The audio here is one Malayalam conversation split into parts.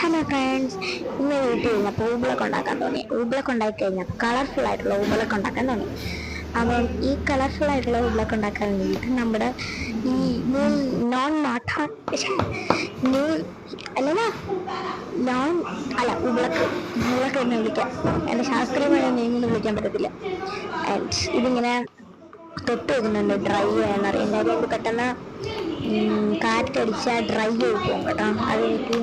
ഹലോ ഫ്രണ്ട്സ്, ഇന്ന് വീട്ടിൽ കഴിഞ്ഞപ്പോൾ ഊബിളൊക്കെ ഉണ്ടാക്കാൻ തോന്നി. ഊബിളൊക്കെ ഉണ്ടാക്കി കഴിഞ്ഞാൽ കളർഫുൾ ആയിട്ടുള്ള ഊബിളൊക്കെ ഉണ്ടാക്കാൻ തോന്നി. അപ്പം ഈ കളർഫുൾ ആയിട്ടുള്ള ഊബിളൊക്കെ ഉണ്ടാക്കാൻ വേണ്ടിയിട്ട് നമ്മുടെ ഈ നോൺ മാട്ട ന്യൂ അല്ലല്ല നോൺ അല്ല ഊബിളക്ക് ഊബിളക്ക് എന്ന് വിളിക്കാം. എൻ്റെ ശാസ്ത്രീയമായ നെയ്മൊന്നും വിളിക്കാൻ പറ്റത്തില്ല. ഇതിങ്ങനെ തൊട്ട് വെക്കുന്നുണ്ട് ഡ്രൈ ആയെന്നറിയാം. കാര്യം ഇത് പെട്ടെന്ന് കാറ്റടിച്ചാൽ ഡ്രൈ ആയി പോകും കേട്ടോ. അതെനിക്ക്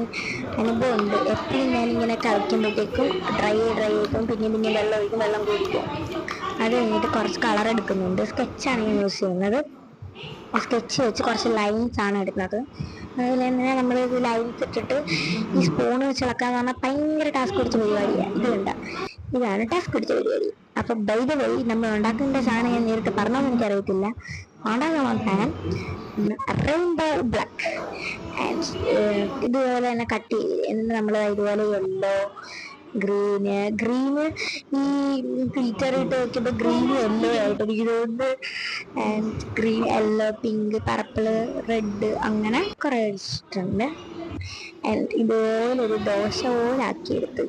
അനുഭവമുണ്ട്. എപ്പോഴും ഞാനിങ്ങനെ കളിക്കുമ്പോഴത്തേക്കും ഡ്രൈ ആയിക്കും. പിന്നെ വെള്ളം ഒഴിക്കും, വെള്ളം കൂടിക്കും. അത് കഴിഞ്ഞിട്ട് കുറച്ച് കളർ എടുക്കുന്നുണ്ട്. സ്കെച്ചാണ് ഞാൻ യൂസ് ചെയ്യുന്നത്. സ്കെച്ച് വെച്ച് കുറച്ച് ലൈൻസ് ആണ് എടുക്കുന്നത്. അതുപോലെ തന്നെ നമ്മൾ ഇത് ലൈൻസ് ഇട്ടിട്ട് ഈ സ്പൂണ് വെച്ച് ഇളക്കാന്ന് പറഞ്ഞാൽ ഭയങ്കര ടാസ്ക് പിടിച്ച പരിപാടിയാണ്. ഇതാണ് ടാസ്ക് പിടിച്ച പരിപാടി. അപ്പൊ ബൈ ദ വേ നമ്മൾ ഉണ്ടാക്കേണ്ട സാധനം ഞാൻ നേരിട്ട് പറഞ്ഞോന്ന് എനിക്കറിയത്തില്ല. ഉണ്ടാക്കാൻ റെയിൻബോ ബ്ലാക്ക് ഇതുപോലെ തന്നെ കട്ട് ചെയ്ത് എന്നിട്ട് നമ്മൾ ഇതുപോലെ യെല്ലോ ഗ്രീന് ഈ ഫിൽറ്റർ ഇട്ട് വെക്കുമ്പോൾ ഗ്രീൻ യെല്ലോ ആയിട്ട് ഇരിക്കുന്നുണ്ട്. Green yellow pink purple red അങ്ങനെ കുറെ അടിച്ചിട്ടുണ്ട്. ഇതുപോലെ ഒരു ദോശ പോലെ ആക്കിയെടുത്ത്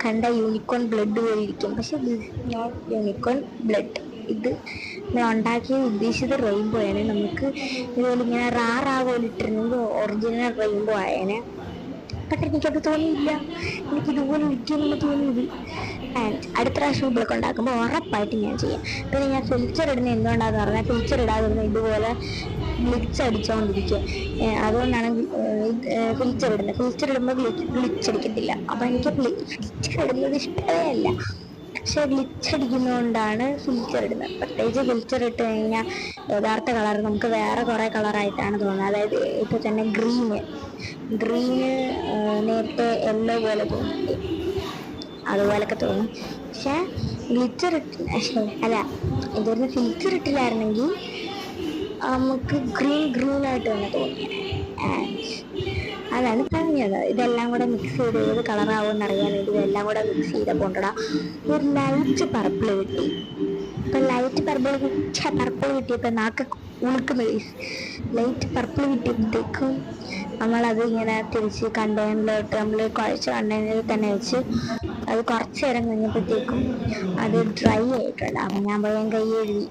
കണ്ട യൂണിക്കോൺ ബ്ലഡ് പോലെ ഇരിക്കും. പക്ഷെ നോട്ട് യൂണിക്കോൺ ബ്ലഡ്. ഇത് ഞാൻ ഉണ്ടാക്കിയത് ഉദ്ദേശിച്ചത് റെയിൻബോ ആണ്. നമുക്ക് ഇതുപോലെ ഇങ്ങനെ റാ പോലെ ഇട്ടിരുന്നെങ്കിൽ ഒറിജിനൽ റെയിൻബോ ആയേനെ. പക്ഷെ എനിക്കത് തോന്നിയില്ല. എനിക്കിതുപോലെ ഇരിക്കുമെന്ന് തോന്നിയത്. അടുത്ത പ്രാവശ്യം ഊബിളൊക്കെ ഉണ്ടാക്കുമ്പോൾ ഉറപ്പായിട്ട് ഞാൻ ചെയ്യാം. പിന്നെ ഞാൻ ഫിൽറ്റർ ഇടുന്ന എന്തുകൊണ്ടാന്ന് പറഞ്ഞാൽ ഫിൽറ്റർ ഇടാതിരുന്ന ഇതുപോലെ ഗ്ലിച്ച് അടിച്ചുകൊണ്ടിരിക്കുക. അതുകൊണ്ടാണ് ഫിൽറ്റർ ഇടുന്നത്. ഫിൽറ്റർ ഇടുമ്പോൾ ഗ്ലിച്ച് അടിക്കത്തില്ല. അപ്പം എനിക്ക് ഫിൽറ്റർ ഇടുന്നത് ഇഷ്ടമേ അല്ല. പക്ഷെ ഗ്ലിച്ച് അടിക്കുന്നതുകൊണ്ടാണ് ഫിൽറ്റർ ഇടുന്നത്. പ്രത്യേകിച്ച് ഫിൽറ്റർ ഇട്ട് കഴിഞ്ഞാൽ യഥാർത്ഥ കളർ നമുക്ക് വേറെ കുറേ കളറായിട്ടാണ് തോന്നുന്നത്. അതായത് ഇപ്പോൾ തന്നെ ഗ്രീന് നേരത്തെ യെല്ലോ പോലെ തോന്നുന്നുണ്ട്. അതുപോലൊക്കെ തോന്നും. പക്ഷെ ഗ്ലിറ്റർ അല്ല ഇതൊരു ഫിൽറ്റർ ഇട്ടില്ലായിരുന്നെങ്കിൽ നമുക്ക് ഗ്രീൻ ആയിട്ട് തന്നെ തോന്നിയത്. അതാണ് പറഞ്ഞത്. ഇതെല്ലാം കൂടെ മിക്സ് ചെയ്ത് ഏത് കളറാവുമെന്ന് അറിയാൻ വേണ്ടി ഇതെല്ലാം കൂടെ മിക്സ് ചെയ്തപ്പോണ്ടടാ ഒരു ലൈറ്റ് പർപ്പിൾ കിട്ടി. ഇപ്പം ലൈറ്റ് പർപ്പിൾ കിട്ടിയപ്പോൾ നാക്ക് ഉണുക്കുന്നത്. ലൈറ്റ് പർപ്പിൾ കിട്ടിയപ്പോഴത്തേക്കും നമ്മളത് ഇങ്ങനെ തിരിച്ച് കണ്ടെയ്നറിലോട്ട് നമ്മൾ കുഴച്ച കണ്ടെയ്നറിൽ തന്നെ വെച്ച് അത് കുറച്ച് നേരം കഴിഞ്ഞപ്പോഴത്തേക്കും അത് ഡ്രൈ ആയിട്ടുണ്ട്. അപ്പം ഞാൻ പോയാൽ കൈ എഴുതി